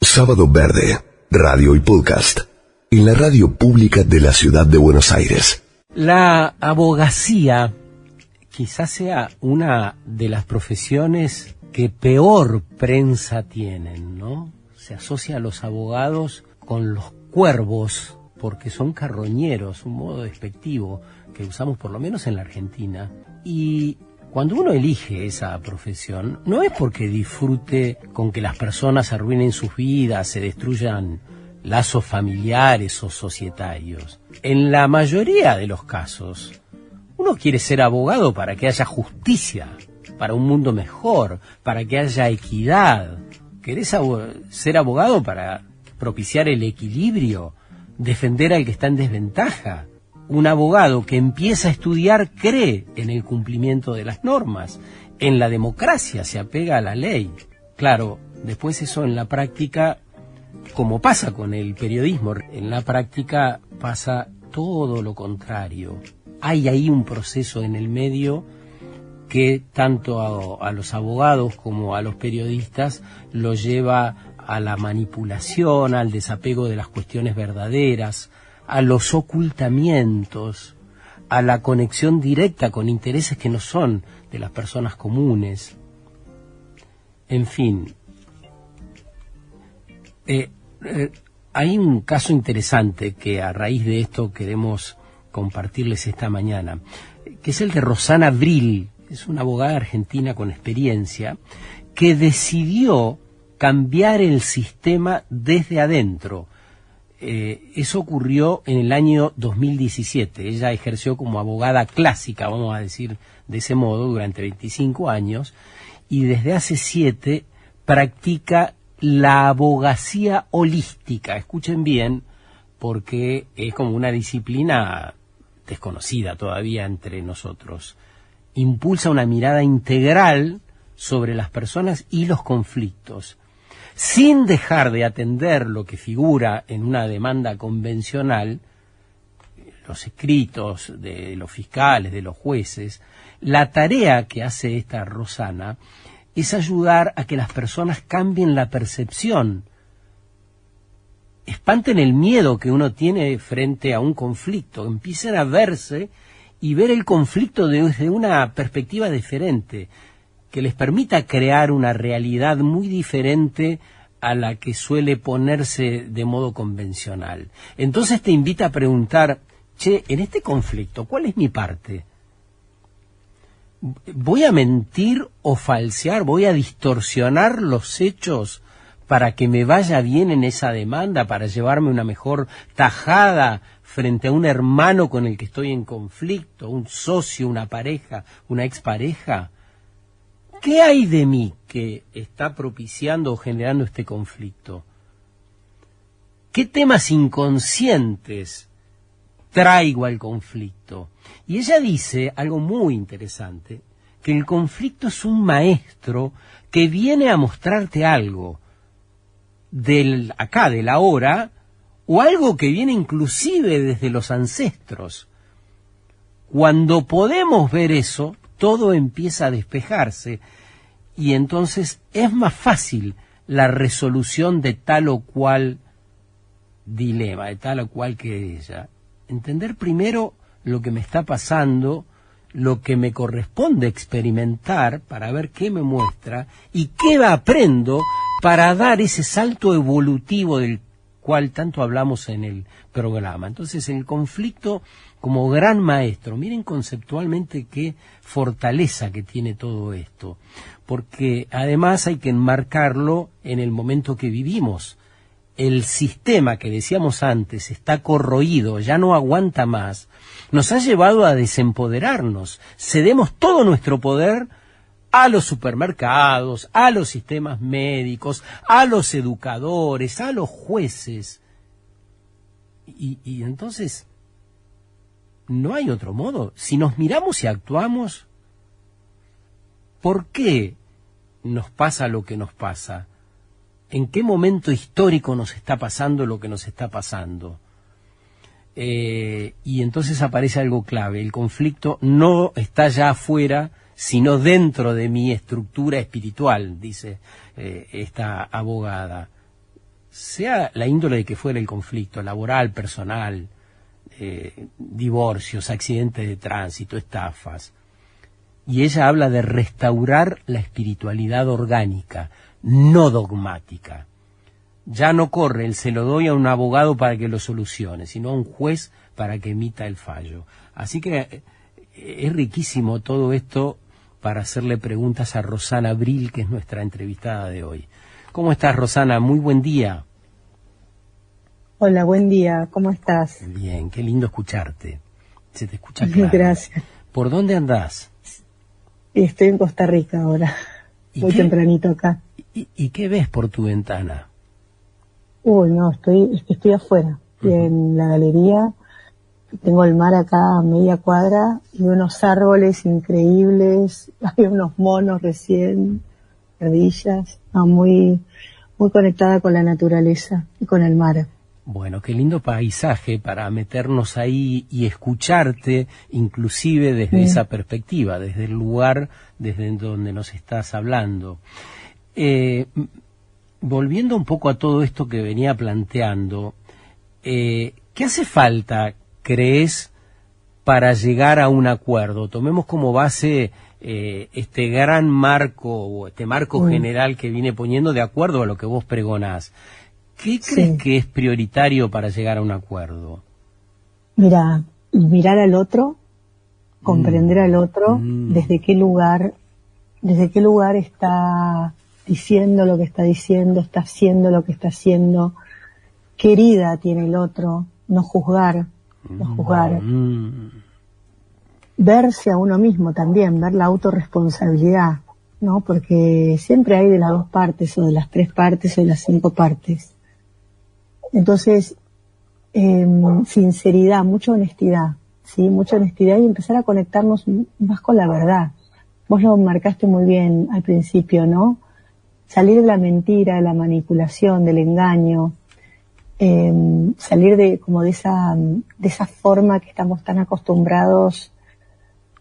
Sábado Verde, radio y podcast, en la radio pública de la ciudad de Buenos Aires. La abogacía quizás sea una de las profesiones que peor prensa tienen, ¿no? Se asocia a los abogados con los cuervos porque son carroñeros, un modo despectivo que usamos por lo menos en la Argentina. Y cuando uno elige esa profesión, no es porque disfrute con que las personas arruinen sus vidas, se destruyan lazos familiares o societarios. En la mayoría de los casos, uno quiere ser abogado para que haya justicia, para un mundo mejor, para que haya equidad. ¿Querés ser abogado para propiciar el equilibrio, defender al que está en desventaja? Un abogado que empieza a estudiar cree en el cumplimiento de las normas, en la democracia, se apega a la ley. Claro, después eso en la práctica, como pasa con el periodismo, en la práctica pasa todo lo contrario. Hay ahí un proceso en el medio que tanto a los abogados como a los periodistas lo lleva a la manipulación, al desapego de las cuestiones verdaderas, a los ocultamientos, a la conexión directa con intereses que no son de las personas comunes. En fin, hay un caso interesante que a raíz de esto queremos compartirles esta mañana, que es el de Rosana Bril. Es una abogada argentina con experiencia que decidió cambiar el sistema desde adentro. Eso ocurrió en el año 2017. Ella ejerció como abogada clásica, vamos a decir de ese modo, durante 25 años, y desde hace 7 practica la abogacía holística. Escuchen bien, porque es como una disciplina desconocida todavía entre nosotros. Impulsa una mirada integral sobre las personas y los conflictos, sin dejar de atender lo que figura en una demanda convencional, los escritos de los fiscales, de los jueces. La tarea que hace esta Rosana es ayudar a que las personas cambien la percepción, espanten el miedo que uno tiene frente a un conflicto, empiecen a verse y ver el conflicto desde una perspectiva diferente, que les permita crear una realidad muy diferente a la que suele ponerse de modo convencional. Entonces te invita a preguntar, en este conflicto, ¿cuál es mi parte? ¿Voy a mentir o falsear? ¿Voy a distorsionar los hechos para que me vaya bien en esa demanda, para llevarme una mejor tajada frente a un hermano con el que estoy en conflicto, un socio, una pareja, una expareja? ¿Qué hay de mí que está propiciando o generando este conflicto? ¿Qué temas inconscientes traigo al conflicto? Y ella dice algo muy interesante, que el conflicto es un maestro que viene a mostrarte algo del acá, del ahora, o algo que viene inclusive desde los ancestros. Cuando podemos ver eso, todo empieza a despejarse y entonces es más fácil la resolución de tal o cual dilema, de tal o cual querella. Entender primero lo que me está pasando, lo que me corresponde experimentar para ver qué me muestra y qué aprendo para dar ese salto evolutivo del cual tanto hablamos en el programa. Entonces el conflicto como gran maestro, miren conceptualmente qué fortaleza que tiene todo esto, porque además hay que enmarcarlo en el momento que vivimos. El sistema que decíamos antes está corroído, ya no aguanta más, nos ha llevado a desempoderarnos, cedemos todo nuestro poder a los supermercados, a los sistemas médicos, a los educadores, a los jueces. Y entonces no hay otro modo. Si nos miramos y actuamos, ¿por qué nos pasa lo que nos pasa? ¿En qué momento histórico nos está pasando lo que nos está pasando? Y entonces aparece algo clave. El conflicto no está ya afuera, sino dentro de mi estructura espiritual, dice esta abogada. sea la índole de que fuera el conflicto, laboral, personal, divorcios, accidentes de tránsito, estafas. Y ella habla de restaurar la espiritualidad orgánica, no dogmática. Ya no corre el se lo doy a un abogado para que lo solucione, sino a un juez para que emita el fallo. Así que es riquísimo todo esto para hacerle preguntas a Rosana Abril, que es nuestra entrevistada de hoy. ¿Cómo estás, Rosana? Muy buen día. Hola, buen día. ¿Cómo estás? Bien, qué lindo escucharte. Se te escucha claro. Gracias. ¿Por dónde andás? Estoy en Costa Rica ahora. Muy tempranito acá. ¿Y qué ves por tu ventana? Uy, no, estoy afuera. Estoy en la galería. Tengo el mar acá a media cuadra y unos árboles increíbles. Hay unos monos recién, ardillas. No, muy conectada con la naturaleza y con el mar. Bueno, qué lindo paisaje para meternos ahí y escucharte, inclusive desde esa perspectiva, desde el lugar desde donde nos estás hablando. Volviendo un poco a todo esto que venía planteando, ¿qué hace falta, crees, para llegar a un acuerdo? Tomemos como base este gran marco, o este marco general que viene poniendo de acuerdo a lo que vos pregonás. ¿Qué crees que es prioritario para llegar a un acuerdo? Mira, mirar al otro, comprender al otro, desde qué lugar está diciendo lo que está diciendo, está haciendo lo que está haciendo, qué herida tiene el otro, no juzgar, verse a uno mismo también, ver la autorresponsabilidad, ¿no? Porque siempre hay de las 2 partes, o de las 3 partes, o de las 5 partes. Entonces, sinceridad, mucha honestidad, ¿sí? Mucha honestidad y empezar a conectarnos más con la verdad. Vos lo marcaste muy bien al principio, ¿no? Salir de la mentira, de la manipulación, del engaño, salir de esa forma que estamos tan acostumbrados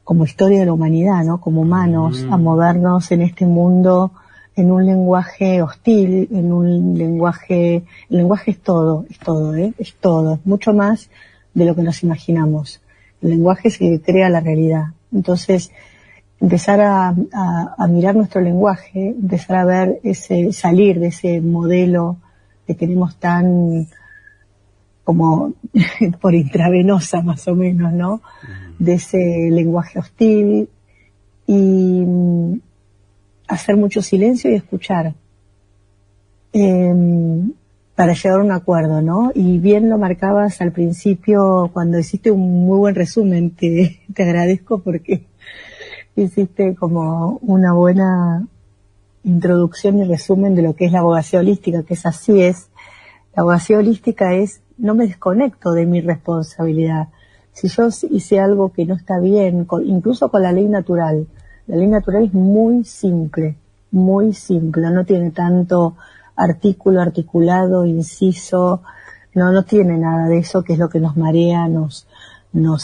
como historia de la humanidad, ¿no? Como humanos, a movernos en este mundo en un lenguaje hostil, el lenguaje es todo, es todo, es mucho más de lo que nos imaginamos. El lenguaje es el que crea la realidad. Entonces, empezar a mirar nuestro lenguaje, empezar a ver salir de ese modelo que tenemos tan como por intravenosa más o menos, ¿no? De ese lenguaje hostil y hacer mucho silencio y escuchar para llegar a un acuerdo, ¿no? Y bien lo marcabas al principio cuando hiciste un muy buen resumen, te agradezco porque hiciste como una buena introducción y resumen de lo que es la abogacía holística, que así es. La abogacía holística es, no me desconecto de mi responsabilidad. Si yo hice algo que no está bien, incluso con la ley natural es muy simple, no tiene tanto articulado, inciso, no tiene nada de eso que es lo que nos marea, nos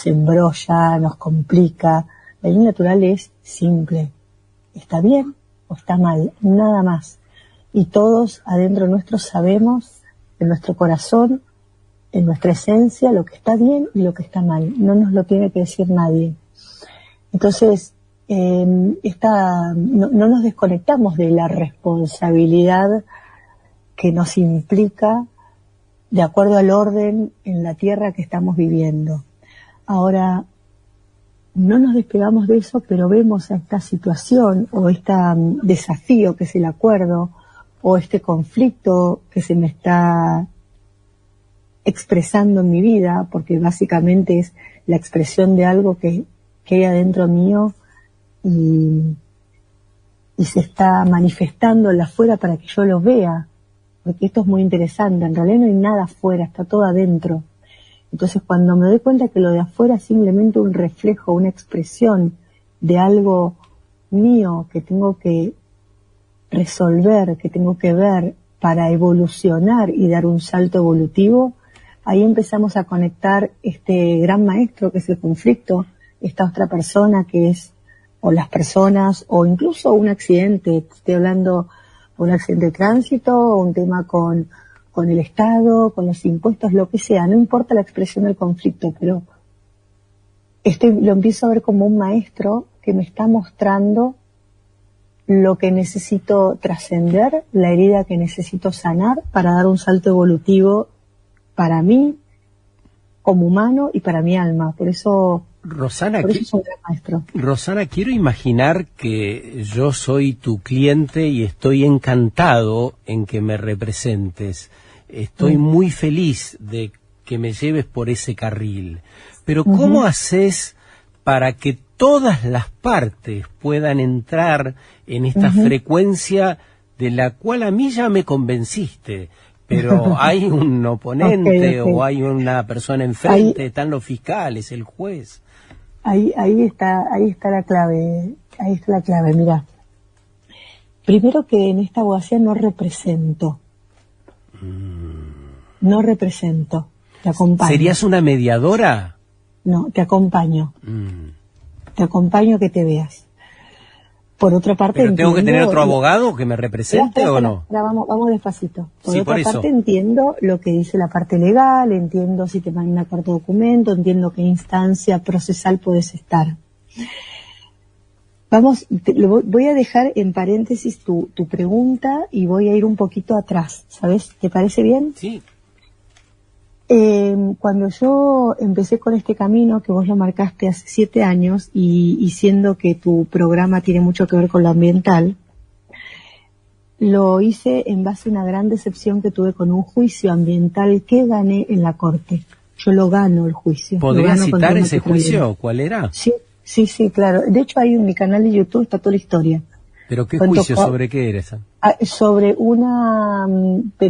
embrolla, nos complica. La ley natural es simple, está bien o está mal, nada más. Y todos adentro nuestro sabemos, en nuestro corazón, en nuestra esencia, lo que está bien y lo que está mal. No nos lo tiene que decir nadie. Entonces, no nos desconectamos de la responsabilidad que nos implica de acuerdo al orden en la tierra que estamos viviendo. Ahora, no nos despegamos de eso, pero vemos a esta situación o este desafío que es el acuerdo o este conflicto que se me está expresando en mi vida, porque básicamente es la expresión de algo que hay adentro mío y se está manifestando en la afuera para que yo lo vea, porque esto es muy interesante, en realidad no hay nada afuera, está todo adentro. Entonces cuando me doy cuenta que lo de afuera es simplemente un reflejo, una expresión de algo mío que tengo que resolver, que tengo que ver para evolucionar y dar un salto evolutivo, ahí empezamos a conectar este gran maestro que es el conflicto, esta otra persona que es, o las personas, o incluso un accidente, estoy hablando de un accidente de tránsito, o un tema con con el Estado, con los impuestos, lo que sea, no importa la expresión del conflicto, pero lo empiezo a ver como un maestro que me está mostrando lo que necesito trascender, la herida que necesito sanar para dar un salto evolutivo para mí como humano y para mi alma. Por eso Rosana, es un gran maestro. Rosana, quiero imaginar que yo soy tu cliente y estoy encantado en que me representes. Estoy muy feliz de que me lleves por ese carril. Pero ¿cómo haces para que todas las partes puedan entrar en esta frecuencia de la cual a mí ya me convenciste? Pero hay un oponente o hay una persona enfrente, están los fiscales, el juez. Ahí está la clave, mira. Primero que en esta abogacía no represento. No represento, te acompaño. ¿Serías una mediadora? No, te acompaño. Te acompaño a que te veas. Por otra parte, ¿Pero tengo que tener otro abogado que me represente o no? Vamos despacito. Por otra por parte, entiendo lo que dice la parte legal, entiendo si te mandan una carta de documento, entiendo qué instancia procesal puedes estar. Voy a dejar en paréntesis tu pregunta y voy a ir un poquito atrás, ¿sabes? ¿Te parece bien? Sí. Cuando yo empecé con este camino, que vos lo marcaste hace 7 años, y siendo que tu programa tiene mucho que ver con lo ambiental, lo hice en base a una gran decepción que tuve con un juicio ambiental que gané en la corte. Yo lo gano el juicio. ¿Podrías citar ese juicio? ¿Cuál era? Sí, claro. De hecho, ahí en mi canal de YouTube está toda la historia. ¿Pero qué juicio? ¿Sobre qué era esa? Sobre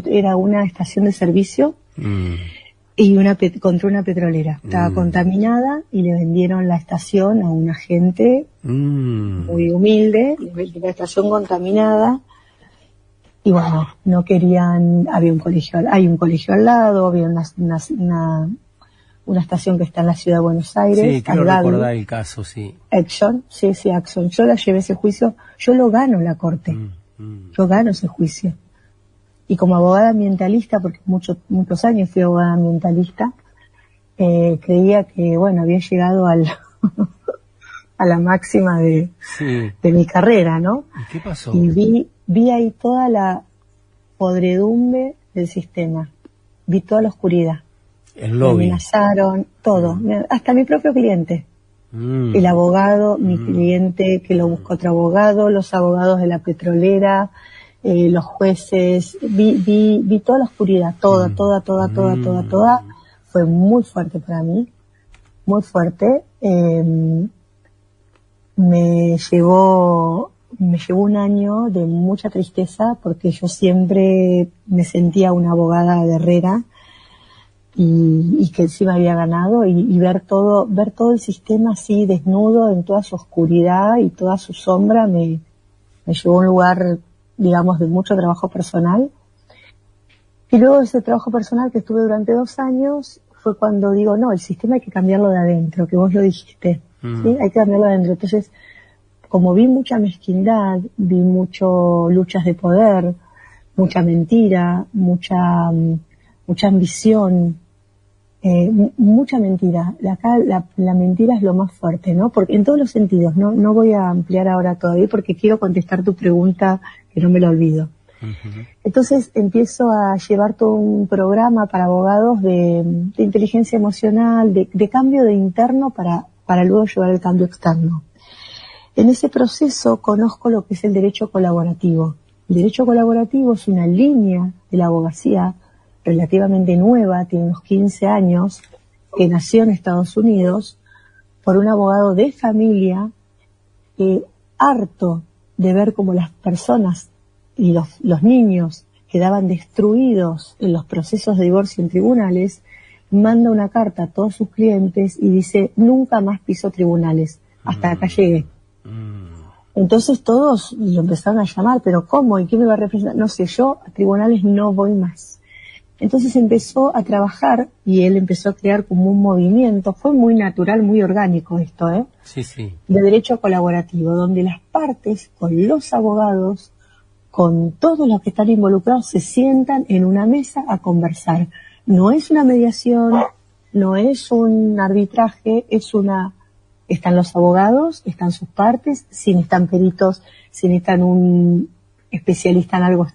era una estación de servicio y contra una petrolera. Estaba contaminada y le vendieron la estación a una gente muy humilde, la estación contaminada. Y bueno, no querían, hay un colegio al lado, había una estación que está en la ciudad de Buenos Aires. Sí, quiero recordar el caso, sí. Exxon. Yo la llevé ese juicio, yo lo gano en la corte. Yo gano ese juicio. Y como abogada ambientalista, porque muchos años fui abogada ambientalista, creía que, bueno, había llegado a la máxima de mi carrera, ¿no? ¿Y qué pasó? Y vi ahí toda la podredumbre del sistema. Vi toda la oscuridad. El lobby. Me amenazaron, todo. Hasta mi propio cliente. El abogado, mi cliente que lo buscó otro abogado, los abogados de la petrolera, los jueces. Vi toda la oscuridad, toda. Fue muy fuerte para mí. Muy fuerte. Me llevó un año de mucha tristeza porque yo siempre me sentía una abogada guerrera y que encima había ganado y ver todo el sistema así desnudo en toda su oscuridad y toda su sombra me llevó a un lugar, digamos, de mucho trabajo personal. Y luego de ese trabajo personal que estuve durante 2 años fue cuando digo, no, el sistema hay que cambiarlo de adentro, que vos lo dijiste, ¿sí? Hay que cambiarlo de adentro. Entonces, como vi mucha mezquindad, vi mucho luchas de poder, mucha mentira, mucha ambición, mucha mentira. La mentira es lo más fuerte, ¿no? Porque en todos los sentidos, no voy a ampliar ahora todavía porque quiero contestar tu pregunta que no me la olvido. Entonces empiezo a llevar todo un programa para abogados de inteligencia emocional, de cambio de interno para luego llevar el cambio externo. En ese proceso conozco lo que es el derecho colaborativo. El derecho colaborativo es una línea de la abogacía relativamente nueva, tiene unos 15 años, que nació en Estados Unidos por un abogado de familia harto de ver cómo las personas y los niños quedaban destruidos en los procesos de divorcio en tribunales, manda una carta a todos sus clientes y dice, nunca más piso tribunales, hasta acá llegué. Entonces todos lo empezaron a llamar, pero ¿cómo? ¿Y quién me va a representar? No sé, yo a tribunales no voy más. Entonces empezó a trabajar y él empezó a crear como un movimiento, fue muy natural, muy orgánico esto, Sí. de derecho colaborativo, donde las partes con los abogados con todos los que están involucrados, se sientan en una mesa a conversar. No es una mediación, no es un arbitraje, están los abogados, están sus partes, si necesitan peritos, si necesitan un especialista en algo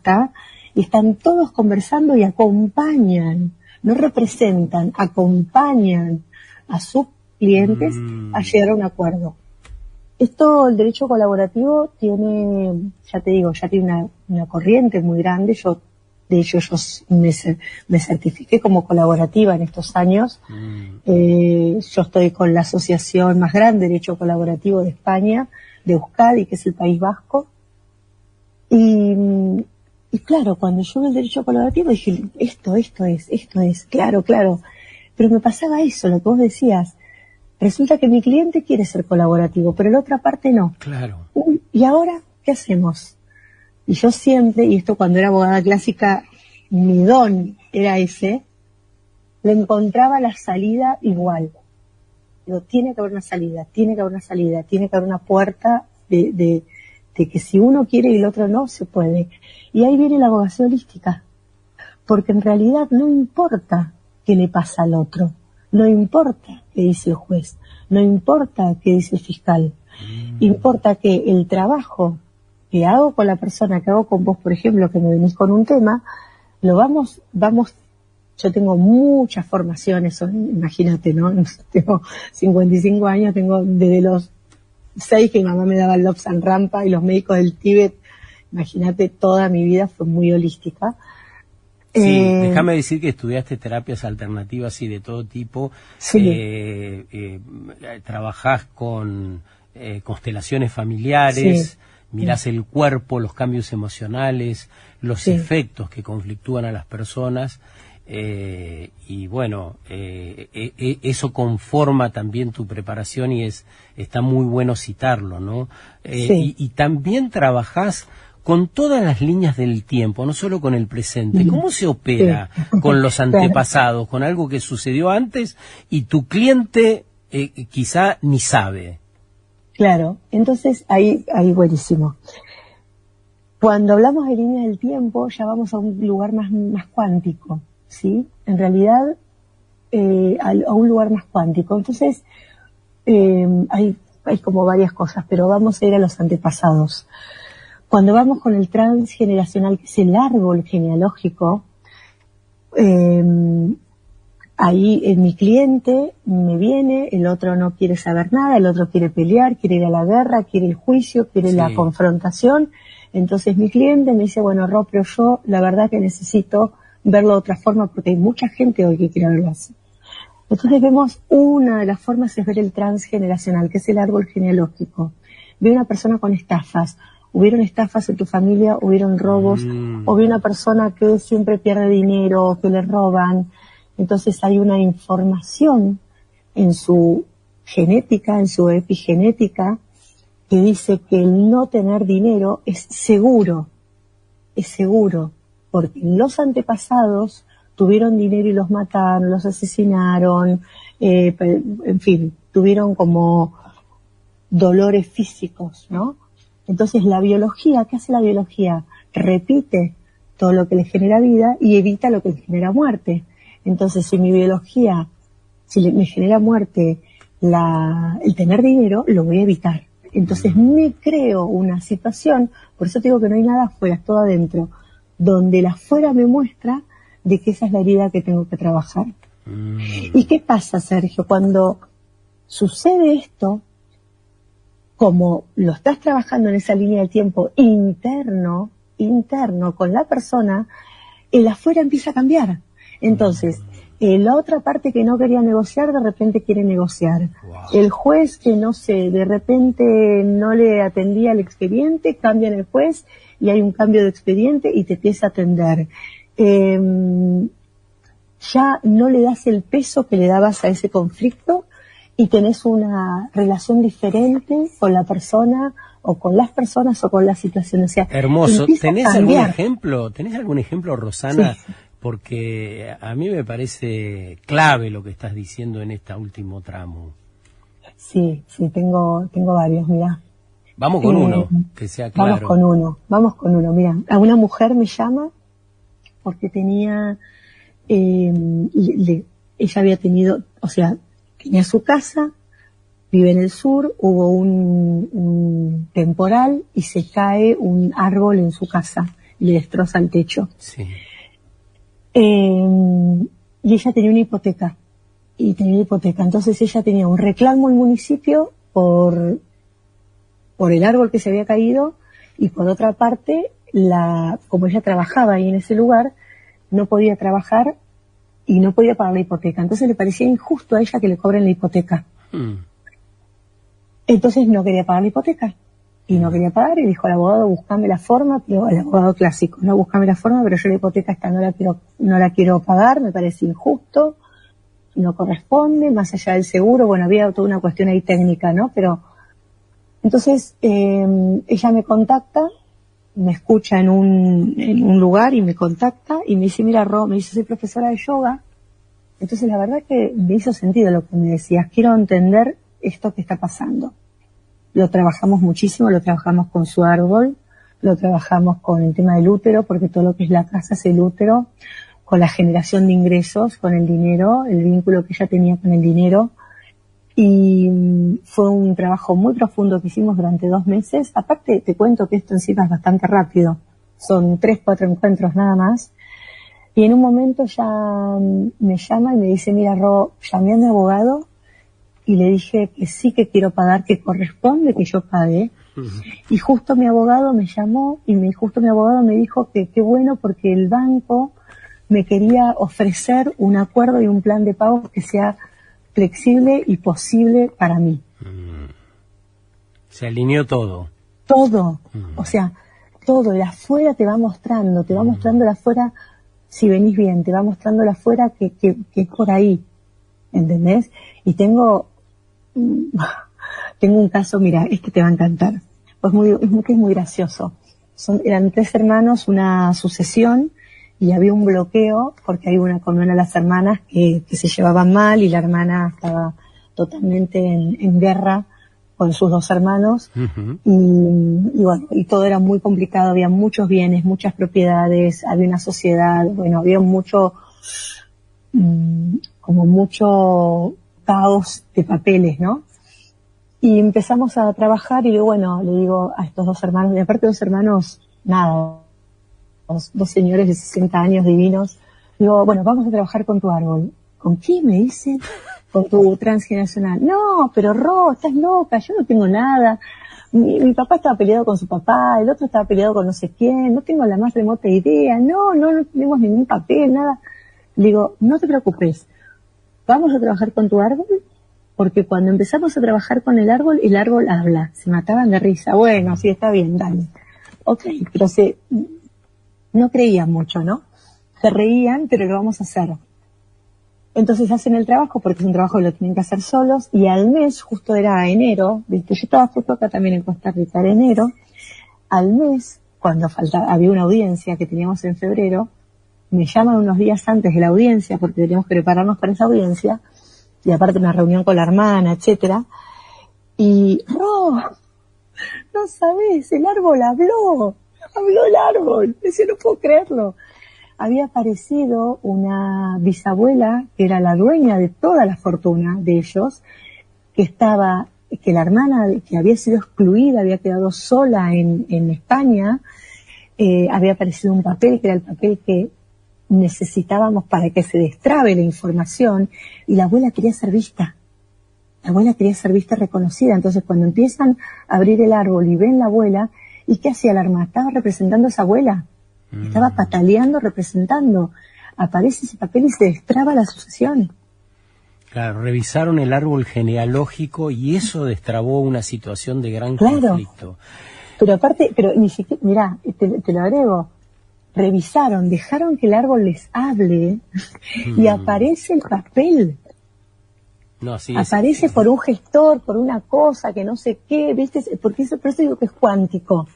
y están todos conversando y acompañan, no representan, acompañan a sus clientes a llegar a un acuerdo. Esto, el derecho colaborativo tiene, ya te digo, ya tiene una corriente muy grande. De hecho, yo me certifiqué como colaborativa en estos años. Yo estoy con la asociación más grande de derecho colaborativo de España, de Euskadi, que es el País Vasco. Y claro, cuando yo vi el derecho colaborativo dije, esto es, claro. Pero me pasaba eso, lo que vos decías. Resulta que mi cliente quiere ser colaborativo, pero la otra parte no. Claro. ¿Y ahora qué hacemos? Y yo siempre, y esto cuando era abogada clásica, mi don era ese, le encontraba la salida igual. Digo, tiene que haber una salida, tiene que haber una puerta de que si uno quiere y el otro no, se puede. Y ahí viene la abogacía holística. Porque en realidad no importa qué le pasa al otro. No importa qué dice el juez, no importa qué dice el fiscal, importa que el trabajo que hago con la persona, que hago con vos, por ejemplo, que me venís con un tema, lo vamos, yo tengo muchas formaciones, imagínate, ¿no? Tengo 55 años, tengo desde los 6 que mi mamá me daba el Lobsang Rampa y los médicos del Tíbet, imagínate, toda mi vida fue muy holística. Sí, déjame decir que estudiaste terapias alternativas y de todo tipo. Sí. Trabajás con constelaciones familiares, Sí. mirás el cuerpo, los cambios emocionales, los efectos que conflictúan a las personas. Y bueno, eso conforma también tu preparación y está muy bueno citarlo, ¿no? Y también trabajás con todas las líneas del tiempo, no solo con el presente. ¿Cómo se opera con los antepasados, con algo que sucedió antes y tu cliente quizá ni sabe? Claro, entonces ahí buenísimo. Cuando hablamos de líneas del tiempo ya vamos a un lugar más cuántico, ¿sí? En realidad a un lugar más cuántico. Entonces hay como varias cosas, pero vamos a ir a los antepasados. Cuando vamos con el transgeneracional, que es el árbol genealógico, ahí mi cliente me viene, el otro no quiere saber nada, el otro quiere pelear, quiere ir a la guerra, quiere el juicio, quiere la confrontación. Entonces mi cliente me dice, bueno, Ro, pero yo la verdad que necesito verlo de otra forma porque hay mucha gente hoy que quiere verlo así. Entonces vemos, una de las formas es ver el transgeneracional, que es el árbol genealógico. Ve una persona con estafas. Hubieron estafas en tu familia, hubieron robos, o vi una persona que siempre pierde dinero, que le roban. Entonces hay una información en su genética, en su epigenética, que dice que el no tener dinero es seguro, porque los antepasados tuvieron dinero y los mataron, los asesinaron, en fin, tuvieron como dolores físicos, ¿no? Entonces la biología, ¿qué hace la biología? Repite todo lo que le genera vida y evita lo que le genera muerte. Entonces si mi biología, me genera muerte el tener dinero, lo voy a evitar. Entonces me creo una situación, por eso te digo que no hay nada afuera, es todo adentro, donde el afuera me muestra de que esa es la herida que tengo que trabajar. ¿Y qué pasa, Sergio? Cuando sucede esto, como lo estás trabajando en esa línea de tiempo interno con la persona, el afuera empieza a cambiar. Entonces, la otra parte que no quería negociar, de repente quiere negociar. Wow. El juez que no sé, de repente no le atendía el expediente, cambian el juez y hay un cambio de expediente y te empieza a atender. Ya no le das el peso que le dabas a ese conflicto y tenés una relación diferente con la persona o con las personas o con la situación. O sea, hermoso. ¿Tenés algún ejemplo? ¿Tenés algún ejemplo, Rosana? Sí. Porque a mí me parece clave lo que estás diciendo en este último tramo. Sí, tengo varios, mirá. Vamos con uno, que sea claro. Vamos con uno. Mira, a una mujer me llama porque tenía, ella había tenido, o sea, tenía su casa, vive en el sur, hubo un temporal y se cae un árbol en su casa y le destroza el techo. Sí. Y ella tenía una hipoteca. Entonces ella tenía un reclamo al municipio por el árbol que se había caído, y por otra parte, como ella trabajaba ahí en ese lugar, no podía trabajar y no podía pagar la hipoteca. Entonces le parecía injusto a ella que le cobren la hipoteca. Entonces no quería pagar la hipoteca. Y no quería pagar, y dijo al abogado, búscame la forma, pero el abogado clásico, no, búscame la forma, pero yo la hipoteca esta no la quiero pagar, me parece injusto, no corresponde, más allá del seguro. Bueno, había toda una cuestión ahí técnica, ¿no? Pero entonces ella me contacta, me escucha en un lugar y me contacta y me dice, mira, me dice, soy profesora de yoga. Entonces la verdad que me hizo sentido lo que me decías, quiero entender esto que está pasando. Lo trabajamos muchísimo, lo trabajamos con su árbol, lo trabajamos con el tema del útero, porque todo lo que es la casa es el útero, con la generación de ingresos, con el dinero, el vínculo que ella tenía con el dinero. Y fue un trabajo muy profundo que hicimos durante 2 meses. Aparte, te cuento que esto encima es bastante rápido. Son 3, 4 encuentros nada más. Y en un momento ya me llama y me dice, mira, llamé a mi abogado y le dije que sí, que quiero pagar, que corresponde que yo pague. Y justo mi abogado me llamó y justo mi abogado me dijo que qué bueno, porque el banco me quería ofrecer un acuerdo y un plan de pago que sea flexible y posible para mí. Se alineó todo. Todo. O sea, todo. El afuera te va mostrando el afuera, si venís bien, te va mostrando el afuera que es por ahí. ¿Entendés? Y tengo un caso, mira, este te va a encantar. Pues es muy gracioso. Eran 3 hermanos, una sucesión, y había un bloqueo porque había con una de las hermanas que se llevaban mal, y la hermana estaba totalmente en guerra con sus 2 hermanos. Y bueno, y todo era muy complicado, había muchos bienes, muchas propiedades, había una sociedad, bueno, había mucho caos de papeles, ¿no? Y empezamos a trabajar y le digo a estos 2 hermanos, y aparte 2 hermanos, nada, 2 señores de 60 años divinos, digo, bueno, vamos a trabajar con tu árbol. ¿Con quién? Me dicen, con tu transgeneracional. No, pero estás loca, yo no tengo nada. Mi papá estaba peleado con su papá, el otro estaba peleado con no sé quién, no tengo la más remota idea, no tenemos ningún papel, nada. Le digo, no te preocupes, vamos a trabajar con tu árbol, porque cuando empezamos a trabajar con el árbol habla. Se mataban de risa. Bueno, sí, está bien, dale. Ok, pero no creían mucho, ¿no? Se reían, pero lo vamos a hacer. Entonces hacen el trabajo, porque es un trabajo que lo tienen que hacer solos, y al mes, justo era enero, ¿viste? Yo estaba justo acá también en Costa Rica, era enero, al mes, cuando había una audiencia que teníamos en febrero, me llaman unos días antes de la audiencia, porque teníamos que prepararnos para esa audiencia, y aparte una reunión con la hermana, etcétera, y no sabés, el árbol habló el árbol, decía, no puedo creerlo. Había aparecido una bisabuela que era la dueña de toda la fortuna de ellos, que la hermana que había sido excluida, había quedado sola en España, había aparecido un papel que era el papel que necesitábamos para que se destrabe la información, y la abuela quería ser vista. La abuela quería ser vista, reconocida. Entonces cuando empiezan a abrir el árbol y ven la abuela, ¿y qué hacía la hermana? Estaba representando a esa abuela. Estaba pataleando, representando. Aparece ese papel y se destraba la sucesión. Claro, revisaron el árbol genealógico y eso destrabó una situación de gran conflicto. Pero aparte, ni siquiera, mirá, te lo agrego, revisaron, dejaron que el árbol les hable y aparece el papel. No, sí, aparece por un gestor, por una cosa que no sé qué, ¿viste? Por eso digo que es cuántico.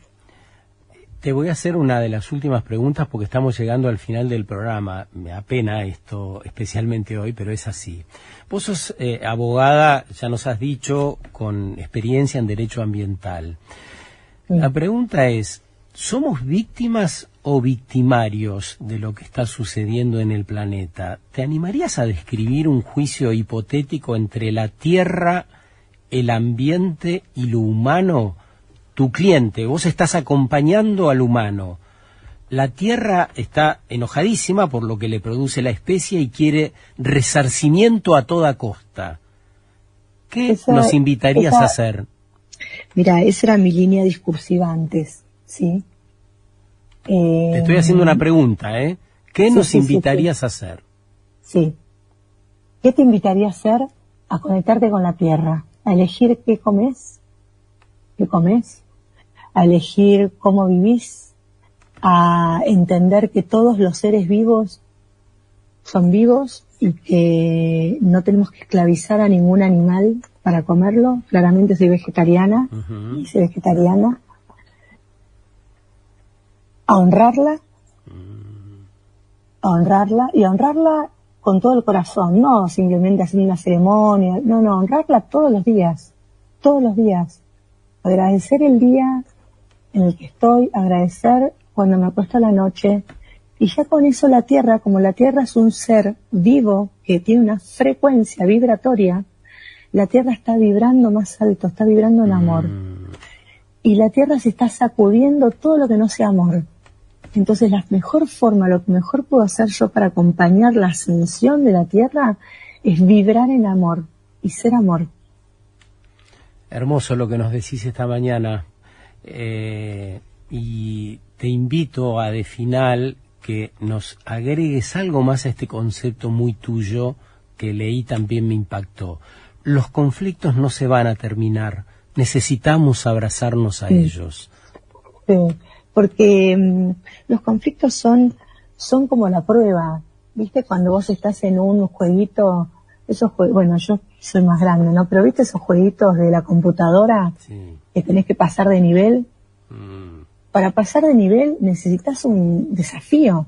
Te voy a hacer una de las últimas preguntas porque estamos llegando al final del programa. Me da pena esto, especialmente hoy, pero es así. Vos sos abogada, ya nos has dicho, con experiencia en derecho ambiental. La pregunta es, ¿somos víctimas o victimarios de lo que está sucediendo en el planeta? ¿Te animarías a describir un juicio hipotético entre la Tierra, el ambiente y lo humano? Tu cliente, vos estás acompañando al humano. La Tierra está enojadísima por lo que le produce la especie y quiere resarcimiento a toda costa. ¿Qué nos invitarías a hacer? Mira, esa era mi línea discursiva antes, ¿sí? Te estoy haciendo una pregunta, ¿eh? ¿Qué nos invitarías a hacer? Sí. ¿Qué te invitaría a hacer? A conectarte con la Tierra, a elegir qué comes, a elegir cómo vivís, a entender que todos los seres vivos son vivos y que no tenemos que esclavizar a ningún animal para comerlo. Claramente soy vegetariana, y soy vegetariana. A honrarla y a honrarla con todo el corazón, no simplemente haciendo una ceremonia, no, honrarla todos los días, agradecer el día en el que estoy, agradecer cuando me acuesto a la noche, y ya con eso la Tierra, como la Tierra es un ser vivo que tiene una frecuencia vibratoria, la Tierra está vibrando más alto, está vibrando en amor, y la Tierra se está sacudiendo todo lo que no sea amor. Entonces la mejor forma, lo que mejor puedo hacer yo para acompañar la ascensión de la Tierra es vibrar en amor y ser amor. Hermoso lo que nos decís esta mañana, y te invito a de final que nos agregues algo más a este concepto muy tuyo que leí, también me impactó. Los conflictos no se van a terminar, necesitamos abrazarnos a ellos. Sí. Porque los conflictos son como la prueba, ¿viste? Cuando vos estás en un jueguito, bueno, yo soy más grande, ¿no? Pero ¿viste esos jueguitos de la computadora? Sí. Que tenés que pasar de nivel? Para pasar de nivel necesitas un desafío.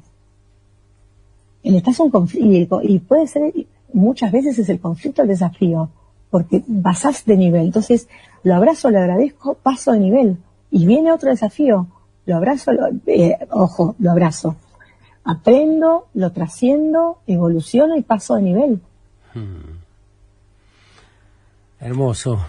Necesitas un conflicto, y puede ser, muchas veces es el conflicto el desafío, porque pasás de nivel. Entonces, lo abrazo, lo agradezco, paso de nivel, y viene otro desafío. Lo abrazo, lo abrazo. Aprendo, lo trasciendo, evoluciono y paso de nivel. Hermoso.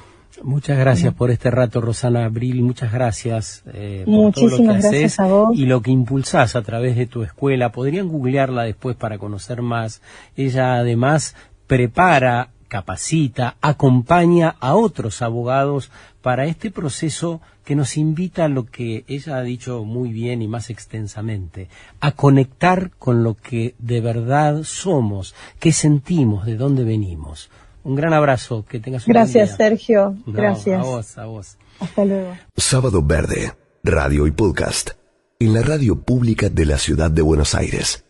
Muchas gracias por este rato, Rosana Abril. Muchas gracias por muchísimas todo lo que gracias haces a vos. Y lo que impulsás a través de tu escuela. Podrían googlearla después para conocer más. Ella además prepara, capacita, acompaña a otros abogados para este proceso que nos invita a lo que ella ha dicho muy bien y más extensamente, a conectar con lo que de verdad somos, qué sentimos, de dónde venimos. Un gran abrazo, que tengas un buen día. Gracias, Sergio. Gracias. A vos. Hasta luego. Sábado Verde, radio y podcast, en la radio pública de la ciudad de Buenos Aires.